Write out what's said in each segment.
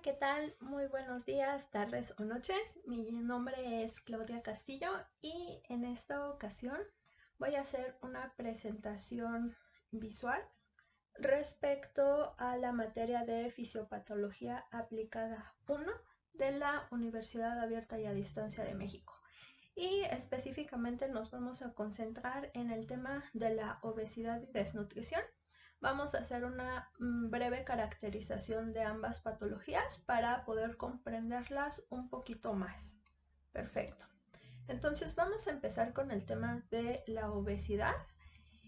¿qué tal? Muy buenos días, tardes o noches. Mi nombre es Claudia Castillo y en esta ocasión voy a hacer una presentación visual respecto a la materia de Fisiopatología Aplicada 1 de la Universidad Abierta y a Distancia de México. Y específicamente nos vamos a concentrar en el tema de la obesidad y desnutrición. Vamos a hacer una breve caracterización de ambas patologías para poder comprenderlas un poquito más. Perfecto. Entonces vamos a empezar con el tema de la obesidad.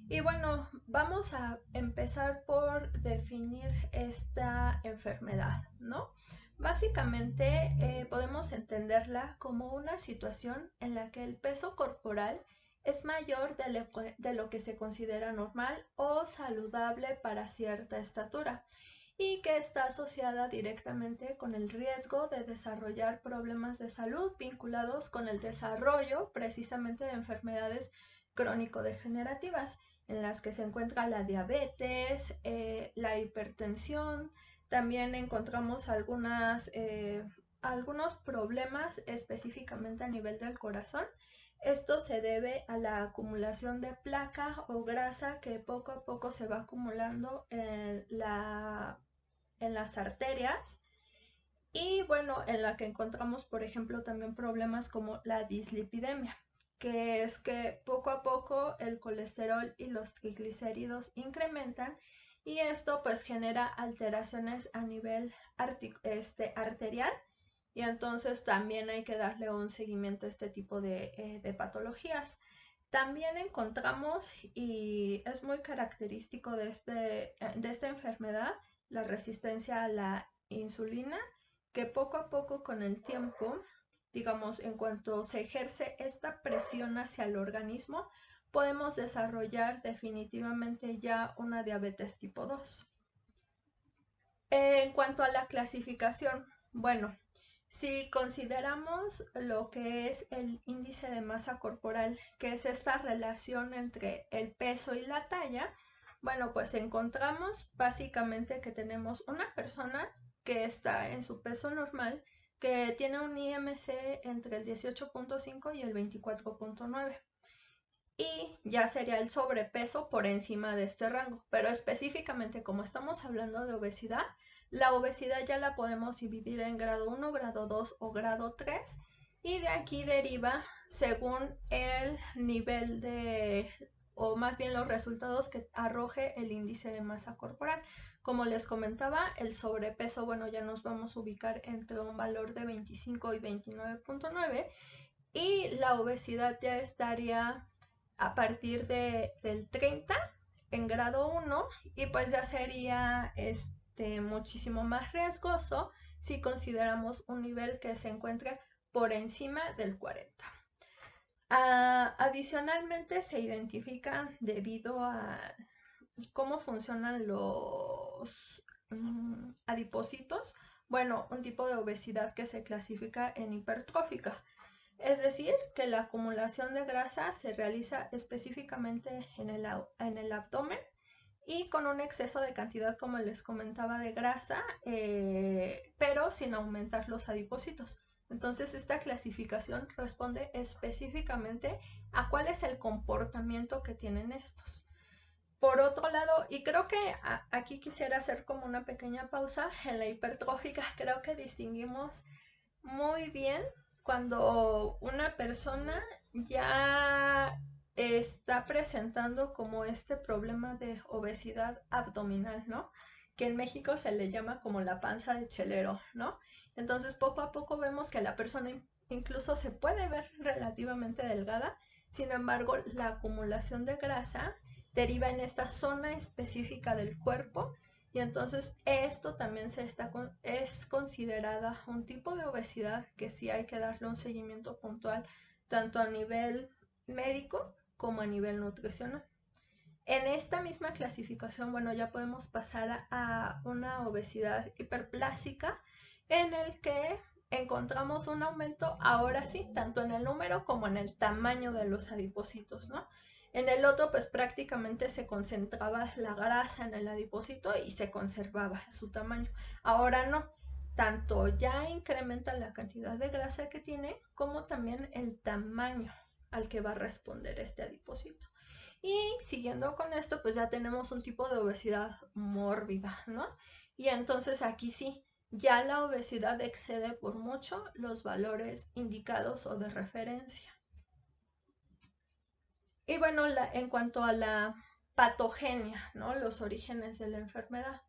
Y bueno, vamos a empezar por definir esta enfermedad, ¿no? Básicamente podemos entenderla como una situación en la que el peso corporal es mayor de lo que se considera normal o saludable para cierta estatura y que está asociada directamente con el riesgo de desarrollar problemas de salud vinculados con el desarrollo precisamente de enfermedades crónico-degenerativas, en las que se encuentra la diabetes, la hipertensión. También encontramos algunos problemas específicamente a nivel del corazón. Esto se debe a la acumulación de placa o grasa que poco a poco se va acumulando en las arterias. Y bueno, en la que encontramos, por ejemplo, también problemas como la dislipidemia, que es que poco a poco el colesterol y los triglicéridos incrementan y esto pues genera alteraciones a nivel arterial y entonces también hay que darle un seguimiento a este tipo de patologías. También encontramos, y es muy característico de esta enfermedad, la resistencia a la insulina, que poco a poco con el tiempo, digamos, en cuanto se ejerce esta presión hacia el organismo, podemos desarrollar definitivamente ya una diabetes tipo 2. En cuanto a la clasificación, bueno, si consideramos lo que es el índice de masa corporal, que es esta relación entre el peso y la talla, bueno, pues encontramos básicamente que tenemos una persona que está en su peso normal, que tiene un IMC entre el 18.5 y el 24.9. Y ya sería el sobrepeso por encima de este rango. Pero específicamente como estamos hablando de obesidad, la obesidad ya la podemos dividir en grado 1, grado 2 o grado 3. Y de aquí deriva según el nivel o más bien los resultados que arroje el índice de masa corporal. Como les comentaba, el sobrepeso, bueno, ya nos vamos a ubicar entre un valor de 25 y 29.9 y la obesidad ya estaría a partir del 30 en grado 1 y pues ya sería muchísimo más riesgoso si consideramos un nivel que se encuentre por encima del 40. Adicionalmente se identifica debido a cómo funcionan los adipocitos, bueno, un tipo de obesidad que se clasifica en hipertrófica. Es decir, que la acumulación de grasa se realiza específicamente en el abdomen y con un exceso de cantidad, como les comentaba, de grasa, pero sin aumentar los adipocitos. Entonces, esta clasificación responde específicamente a cuál es el comportamiento que tienen estos. Por otro lado, y creo que aquí quisiera hacer como una pequeña pausa, en la hipertrófica creo que distinguimos muy bien cuando una persona ya está presentando como este problema de obesidad abdominal, ¿no? Que en México se le llama como la panza de chelero, ¿no? Entonces poco a poco vemos que la persona incluso se puede ver relativamente delgada, sin embargo la acumulación de grasa deriva en esta zona específica del cuerpo y entonces esto también es considerada un tipo de obesidad que sí hay que darle un seguimiento puntual tanto a nivel médico como a nivel nutricional. En esta misma clasificación, bueno, ya podemos pasar a una obesidad hiperplásica en el que encontramos un aumento, ahora sí, tanto en el número como en el tamaño de los adipocitos, ¿no? En el otro, pues prácticamente se concentraba la grasa en el adipocito y se conservaba su tamaño. Ahora no. tanto ya incrementa la cantidad de grasa que tiene, como también el tamaño al que va a responder este adipocito. Y siguiendo con esto, pues ya tenemos un tipo de obesidad mórbida, ¿no? Y entonces aquí sí, ya la obesidad excede por mucho los valores indicados o de referencia. Y bueno, en cuanto a la patogenia, ¿no? Los orígenes de la enfermedad.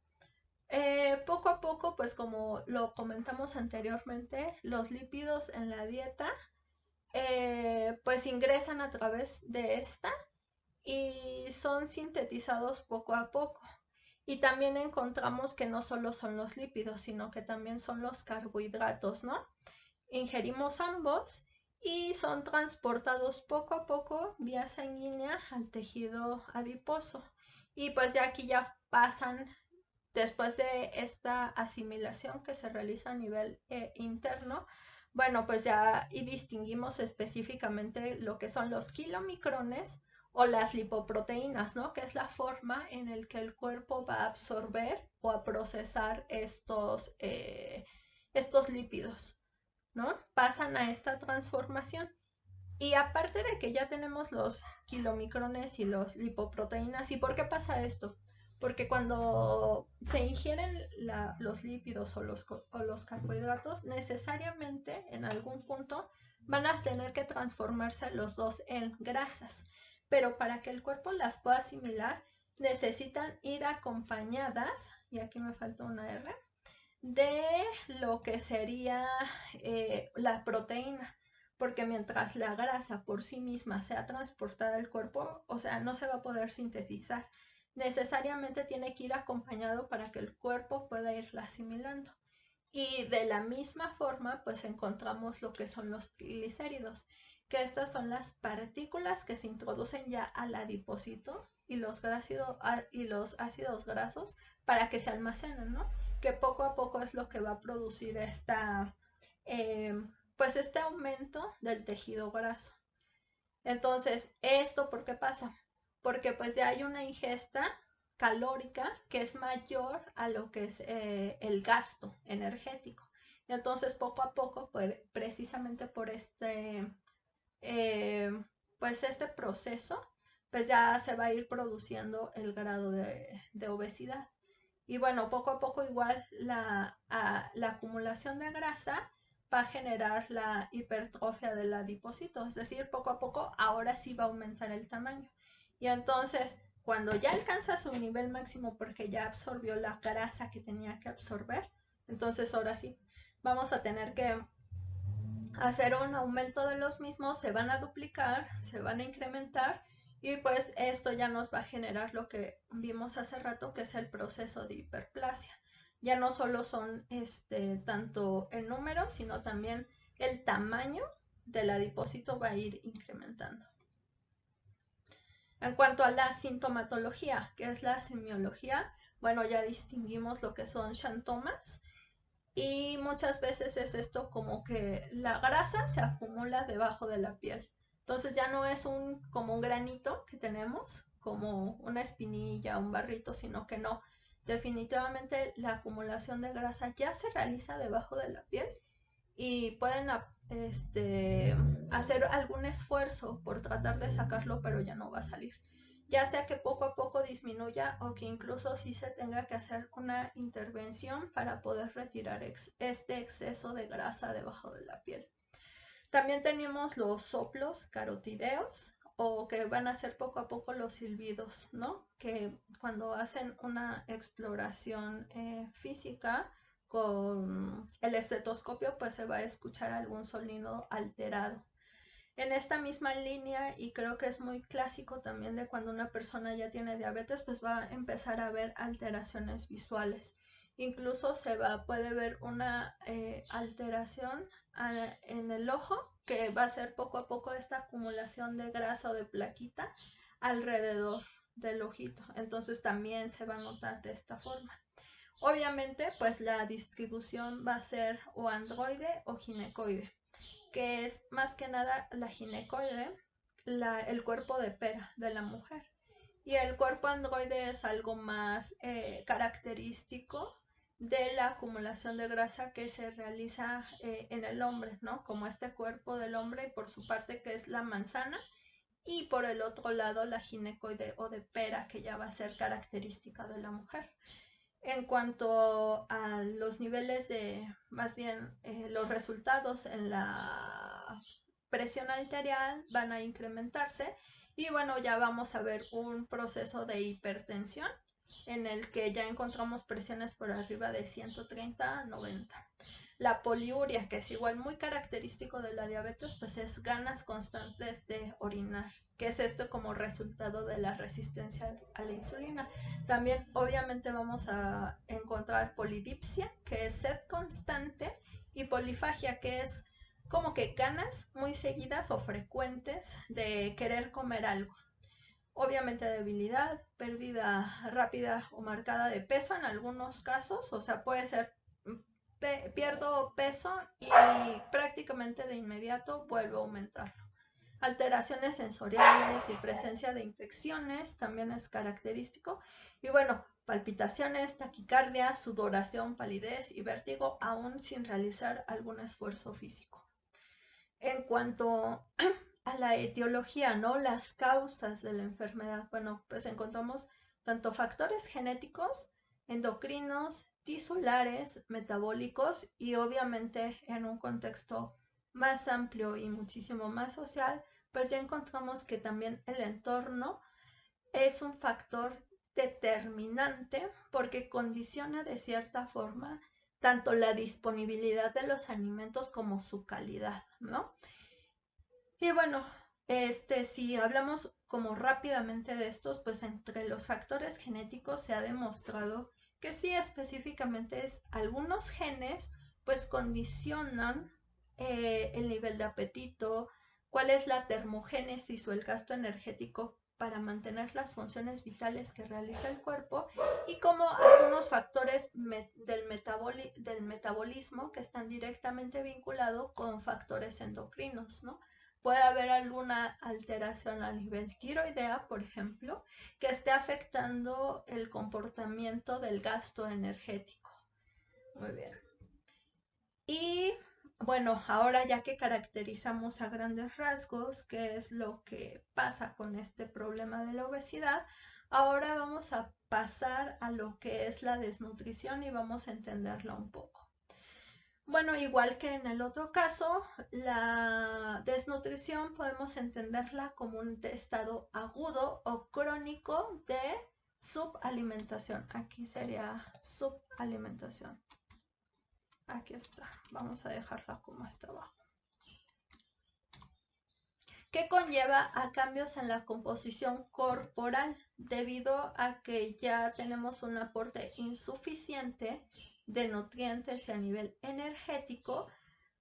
Poco a poco, pues como lo comentamos anteriormente, los lípidos en la dieta pues ingresan a través de esta y son sintetizados poco a poco. Y también encontramos que no solo son los lípidos, sino que también son los carbohidratos, ¿no? Ingerimos ambos y son transportados poco a poco vía sanguínea al tejido adiposo. Y pues ya aquí ya pasan, después de esta asimilación que se realiza a nivel interno, bueno, pues ya y distinguimos específicamente lo que son los kilomicrones o las lipoproteínas, ¿no? Que es la forma en la que el cuerpo va a absorber o a procesar estos lípidos, ¿no? Pasan a esta transformación. Y aparte de que ya tenemos los kilomicrones y los lipoproteínas, ¿y por qué pasa esto? Porque cuando se ingieren los lípidos o los carbohidratos, necesariamente en algún punto van a tener que transformarse los dos en grasas. Pero para que el cuerpo las pueda asimilar, necesitan ir acompañadas, y aquí me falta una R, de lo que sería la proteína, porque mientras la grasa por sí misma sea transportada al cuerpo, o sea, no se va a poder sintetizar. Necesariamente tiene que ir acompañado para que el cuerpo pueda irla asimilando. Y de la misma forma, pues encontramos lo que son los triglicéridos, que estas son las partículas que se introducen ya al adipocito y los ácidos grasos para que se almacenen, ¿no? Que poco a poco es lo que va a producir pues este aumento del tejido graso. Entonces, ¿esto por qué pasa? Porque pues ya hay una ingesta calórica que es mayor a lo que es el gasto energético. Entonces, poco a poco, pues, precisamente por pues este proceso, pues ya se va a ir produciendo el grado de obesidad. Y bueno, poco a poco igual la acumulación de grasa va a generar la hipertrofia del adipocito, es decir, poco a poco ahora sí va a aumentar el tamaño. Y entonces, cuando ya alcanza su nivel máximo porque ya absorbió la grasa que tenía que absorber, entonces ahora sí vamos a tener que hacer un aumento de los mismos, se van a duplicar, se van a incrementar y pues esto ya nos va a generar lo que vimos hace rato, que es el proceso de hiperplasia. Ya no solo son tanto el número, sino también el tamaño del adipocito va a ir incrementando. En cuanto a la sintomatología, que es la semiología, bueno, ya distinguimos lo que son xantomas, y muchas veces es esto como que la grasa se acumula debajo de la piel. Entonces ya no es como un granito que tenemos, como una espinilla, un barrito, sino que no. Definitivamente la acumulación de grasa ya se realiza debajo de la piel y pueden hacer algún esfuerzo por tratar de sacarlo, pero ya no va a salir. Ya sea que poco a poco disminuya o que incluso sí se tenga que hacer una intervención para poder retirar este exceso de grasa debajo de la piel. También tenemos los soplos carotideos, o que van a ser poco a poco los silbidos, ¿no? Que cuando hacen una exploración física con el estetoscopio, pues se va a escuchar algún sonido alterado. En esta misma línea, y creo que es muy clásico también de cuando una persona ya tiene diabetes, pues va a empezar a ver alteraciones visuales. Incluso puede ver una alteración en el ojo, que va a ser poco a poco esta acumulación de grasa o de plaquita alrededor del ojito. Entonces también se va a notar de esta forma. Obviamente, pues la distribución va a ser o androide o ginecoide, que es más que nada la ginecoide, el cuerpo de pera de la mujer. Y el cuerpo androide es algo más característico de la acumulación de grasa que se realiza en el hombre, ¿no? Como este cuerpo del hombre, por su parte que es la manzana, y por el otro lado la ginecoide o de pera, que ya va a ser característica de la mujer. En cuanto a los niveles de, más bien los resultados en la presión arterial van a incrementarse y bueno, ya vamos a ver un proceso de hipertensión en el que ya encontramos presiones por arriba de 130 a 90. La poliuria, que es igual muy característico de la diabetes, pues es ganas constantes de orinar, que es esto como resultado de la resistencia a la insulina. También obviamente vamos a encontrar polidipsia, que es sed constante, y polifagia, que es como que ganas muy seguidas o frecuentes de querer comer algo. Obviamente debilidad, pérdida rápida o marcada de peso en algunos casos, o sea, puede ser pierdo peso y prácticamente de inmediato vuelvo a aumentarlo. Alteraciones sensoriales y presencia de infecciones también es característico. Y bueno, palpitaciones, taquicardia, sudoración, palidez y vértigo aún sin realizar algún esfuerzo físico. En cuanto a la etiología, ¿no? Las causas de la enfermedad, bueno, pues encontramos tanto factores genéticos, endocrinos, tisulares, metabólicos y obviamente en un contexto más amplio y muchísimo más social, pues ya encontramos que también el entorno es un factor determinante porque condiciona de cierta forma tanto la disponibilidad de los alimentos como su calidad, ¿no? Y bueno, si hablamos como rápidamente de estos, pues entre los factores genéticos se ha demostrado que sí específicamente es algunos genes pues condicionan el nivel de apetito, cuál es la termogénesis o el gasto energético para mantener las funciones vitales que realiza el cuerpo y como algunos factores del metabolismo que están directamente vinculados con factores endocrinos, ¿no? Puede haber alguna alteración a nivel tiroidea, por ejemplo, que esté afectando el comportamiento del gasto energético. Muy bien. Y bueno, ahora ya que caracterizamos a grandes rasgos qué es lo que pasa con este problema de la obesidad, ahora vamos a pasar a lo que es la desnutrición y vamos a entenderla un poco. Bueno, igual que en el otro caso, la desnutrición podemos entenderla como un estado agudo o crónico de subalimentación. Aquí sería subalimentación. Aquí está. Vamos a dejarla como hasta abajo. Que conlleva a cambios en la composición corporal debido a que ya tenemos un aporte insuficiente de nutrientes a nivel energético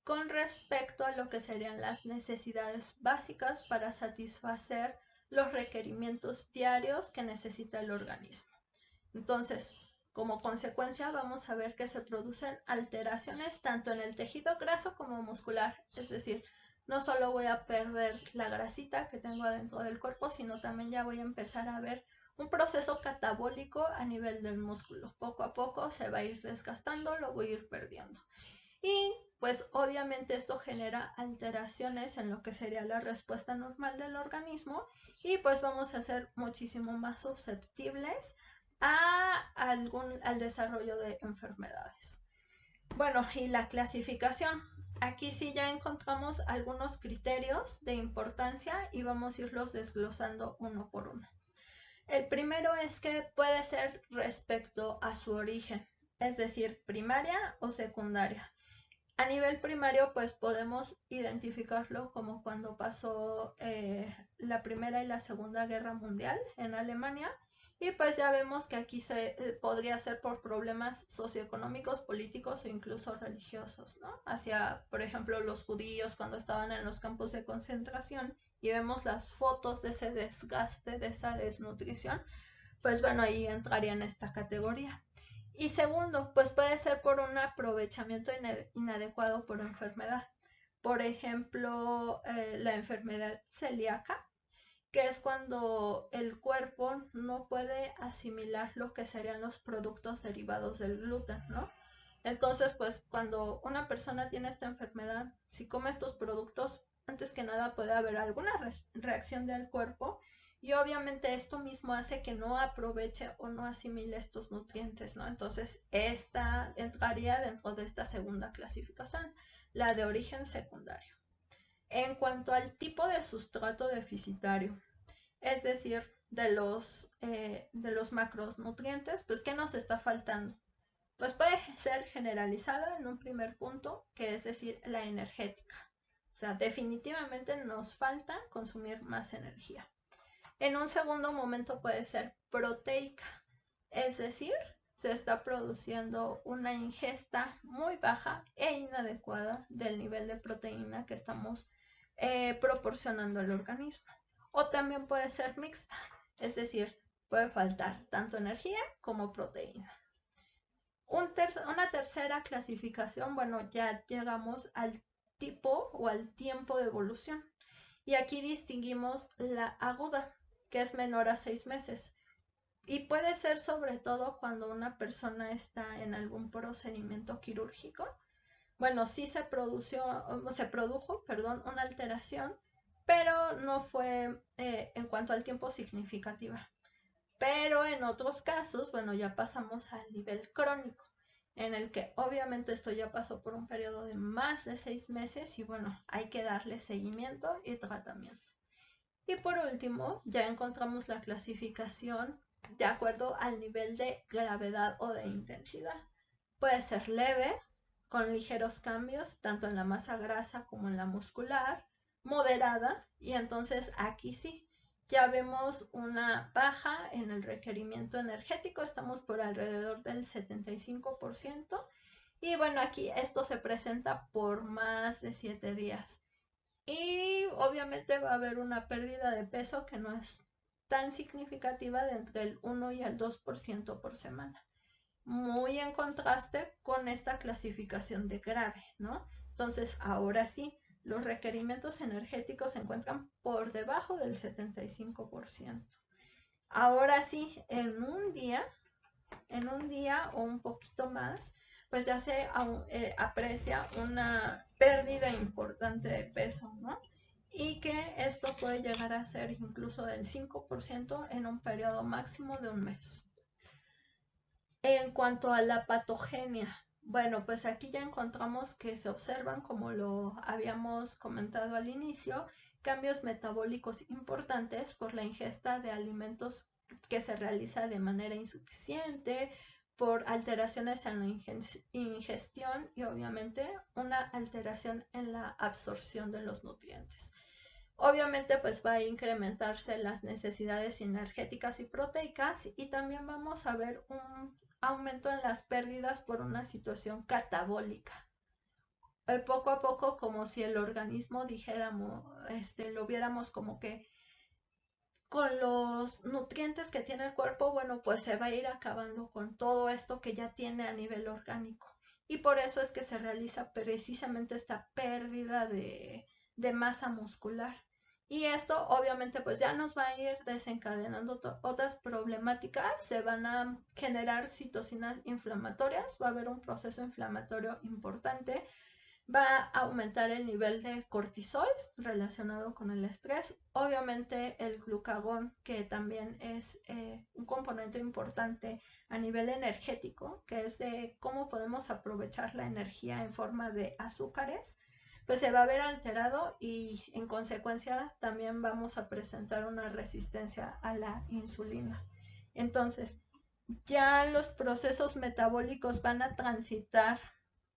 con respecto a lo que serían las necesidades básicas para satisfacer los requerimientos diarios que necesita el organismo. Entonces, como consecuencia vamos a ver que se producen alteraciones tanto en el tejido graso como muscular, es decir, no solo voy a perder la grasita que tengo adentro del cuerpo, sino también ya voy a empezar a ver un proceso catabólico a nivel del músculo. Poco a poco se va a ir desgastando, lo voy a ir perdiendo. Y pues obviamente esto genera alteraciones en lo que sería la respuesta normal del organismo y pues vamos a ser muchísimo más susceptibles al desarrollo de enfermedades. Bueno, y la clasificación. Aquí sí ya encontramos algunos criterios de importancia y vamos a irlos desglosando uno por uno. El primero es que puede ser respecto a su origen, es decir, primaria o secundaria. A nivel primario, pues podemos identificarlo como cuando pasó la Primera y la Segunda Guerra Mundial en Alemania. Y pues ya vemos que aquí podría ser por problemas socioeconómicos, políticos o incluso religiosos, ¿no? Hacia, por ejemplo, los judíos cuando estaban en los campos de concentración y vemos las fotos de ese desgaste, de esa desnutrición, pues bueno, ahí entraría en esta categoría. Y segundo, pues puede ser por un aprovechamiento inadecuado por enfermedad. Por ejemplo, la enfermedad celíaca, que es cuando el cuerpo no puede asimilar lo que serían los productos derivados del gluten, ¿no? Entonces, pues cuando una persona tiene esta enfermedad, si come estos productos, antes que nada puede haber alguna reacción del cuerpo y obviamente esto mismo hace que no aproveche o no asimile estos nutrientes, ¿no? Entonces, esta entraría dentro de esta segunda clasificación, la de origen secundario. En cuanto al tipo de sustrato deficitario, es decir, de los macronutrientes, pues ¿qué nos está faltando? Pues puede ser generalizada en un primer punto, que es decir, la energética. O sea, definitivamente nos falta consumir más energía. En un segundo momento puede ser proteica, es decir, se está produciendo una ingesta muy baja e inadecuada del nivel de proteína que estamos proporcionando al organismo. O también puede ser mixta, es decir, puede faltar tanto energía como proteína. Una tercera clasificación, bueno, ya llegamos al tipo o al tiempo de evolución. Y aquí distinguimos la aguda, que es menor a 6 meses. Y puede ser sobre todo cuando una persona está en algún procedimiento quirúrgico. Bueno, sí se produjo, una alteración, pero no fue en cuanto al tiempo significativa. Pero en otros casos, bueno, ya pasamos al nivel crónico, en el que obviamente esto ya pasó por un periodo de más de 6 meses y bueno, hay que darle seguimiento y tratamiento. Y por último, ya encontramos la clasificación de acuerdo al nivel de gravedad o de intensidad. Puede ser leve, con ligeros cambios, tanto en la masa grasa como en la muscular, moderada, y entonces aquí sí, ya vemos una baja en el requerimiento energético, estamos por alrededor del 75%, y bueno, aquí esto se presenta por más de 7 días. Y obviamente va a haber una pérdida de peso que no es tan significativa de entre el 1 y el 2% por semana. Muy en contraste con esta clasificación de grave, ¿no? Entonces, ahora sí, los requerimientos energéticos se encuentran por debajo del 75%. Ahora sí, en un día o un poquito más, pues ya se aprecia una pérdida importante de peso, ¿no? Y que esto puede llegar a ser incluso del 5% en un periodo máximo de un mes. En cuanto a la patogenia, bueno, pues aquí ya encontramos que se observan, como lo habíamos comentado al inicio, cambios metabólicos importantes por la ingesta de alimentos que se realiza de manera insuficiente, por alteraciones en la ingestión y obviamente una alteración en la absorción de los nutrientes. Obviamente pues va a incrementarse las necesidades energéticas y proteicas y también vamos a ver un aumento en las pérdidas por una situación catabólica. Poco a poco, como si el organismo dijéramos, lo viéramos como que con los nutrientes que tiene el cuerpo, bueno, pues se va a ir acabando con todo esto que ya tiene a nivel orgánico. Y por eso es que se realiza precisamente esta pérdida de masa muscular. Y esto obviamente pues ya nos va a ir desencadenando otras problemáticas, se van a generar citocinas inflamatorias, va a haber un proceso inflamatorio importante, va a aumentar el nivel de cortisol relacionado con el estrés, obviamente el glucagón, que también es un componente importante a nivel energético, que es de cómo podemos aprovechar la energía en forma de azúcares, pues se va a ver alterado y en consecuencia también vamos a presentar una resistencia a la insulina. Entonces, ya los procesos metabólicos van a transitar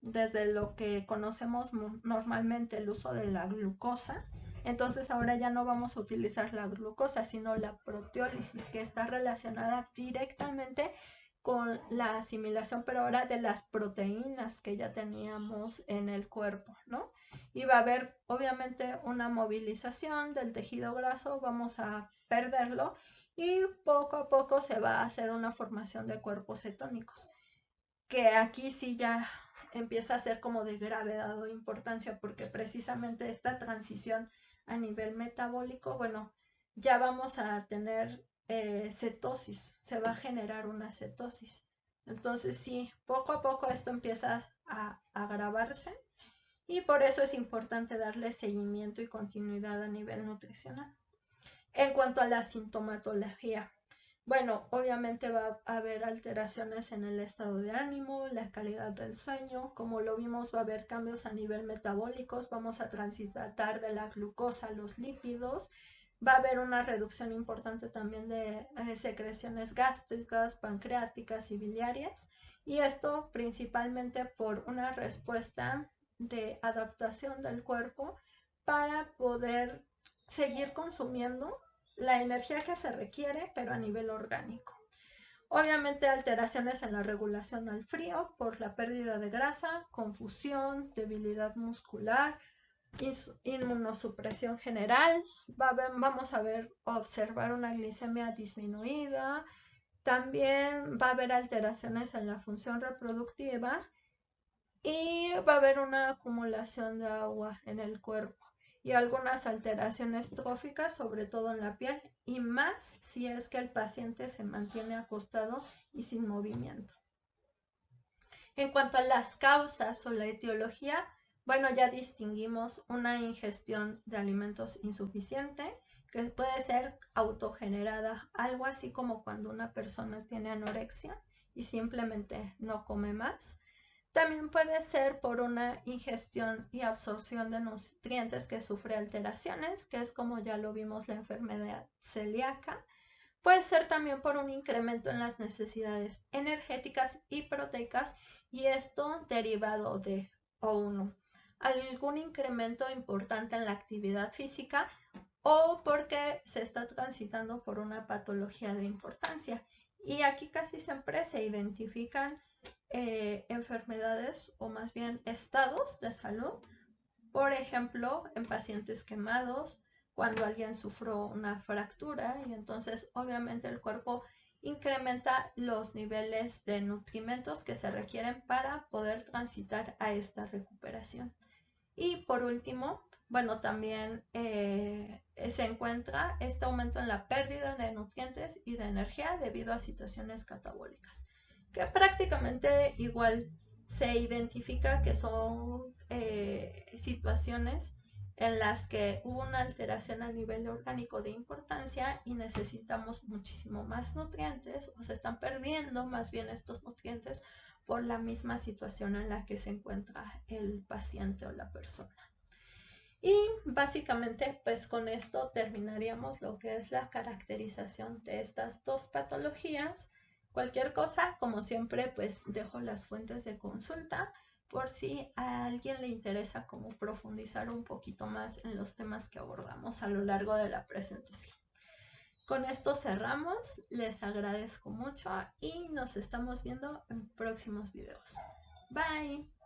desde lo que conocemos normalmente el uso de la glucosa. Entonces ahora ya no vamos a utilizar la glucosa, sino la proteólisis, que está relacionada directamente con la asimilación, pero ahora de las proteínas que ya teníamos en el cuerpo, ¿no? Y va a haber obviamente una movilización del tejido graso, vamos a perderlo y poco a poco se va a hacer una formación de cuerpos cetónicos, que aquí sí ya empieza a ser como de gravedad o importancia, porque precisamente esta transición a nivel metabólico, bueno, ya vamos a tener cetosis, se va a generar una cetosis. Entonces sí, poco a poco esto empieza a agravarse y por eso es importante darle seguimiento y continuidad a nivel nutricional. En cuanto a la sintomatología, bueno, obviamente va a haber alteraciones en el estado de ánimo, la calidad del sueño, como lo vimos va a haber cambios a nivel metabólicos, vamos a transitar de la glucosa a los lípidos, va a haber una reducción importante también de secreciones gástricas, pancreáticas y biliares, y esto principalmente por una respuesta de adaptación del cuerpo para poder seguir consumiendo la energía que se requiere, pero a nivel orgánico. Obviamente alteraciones en la regulación al frío por la pérdida de grasa, confusión, debilidad muscular, inmunosupresión general, vamos a observar una glicemia disminuida, también va a haber alteraciones en la función reproductiva y va a haber una acumulación de agua en el cuerpo y algunas alteraciones tróficas, sobre todo en la piel, y más si es que el paciente se mantiene acostado y sin movimiento. En cuanto a las causas o la etiología, bueno, ya distinguimos una ingestión de alimentos insuficiente, que puede ser autogenerada, algo así como cuando una persona tiene anorexia y simplemente no come más. También puede ser por una ingestión y absorción de nutrientes que sufre alteraciones, que es como ya lo vimos la enfermedad celíaca. Puede ser también por un incremento en las necesidades energéticas y proteicas, y esto derivado de O1, algún incremento importante en la actividad física o porque se está transitando por una patología de importancia. Y aquí casi siempre se identifican enfermedades o más bien estados de salud, por ejemplo, en pacientes quemados, cuando alguien sufrió una fractura y entonces obviamente el cuerpo incrementa los niveles de nutrimentos que se requieren para poder transitar a esta recuperación. Y por último, bueno, también se encuentra este aumento en la pérdida de nutrientes y de energía debido a situaciones catabólicas, que prácticamente igual se identifica que son situaciones en las que hubo una alteración a nivel orgánico de importancia y necesitamos muchísimo más nutrientes, o se están perdiendo más bien estos nutrientes por la misma situación en la que se encuentra el paciente o la persona. Y básicamente pues con esto terminaríamos lo que es la caracterización de estas dos patologías. Cualquier cosa, como siempre, pues dejo las fuentes de consulta por si a alguien le interesa como profundizar un poquito más en los temas que abordamos a lo largo de la presentación. Con esto cerramos, les agradezco mucho y nos estamos viendo en próximos videos. Bye.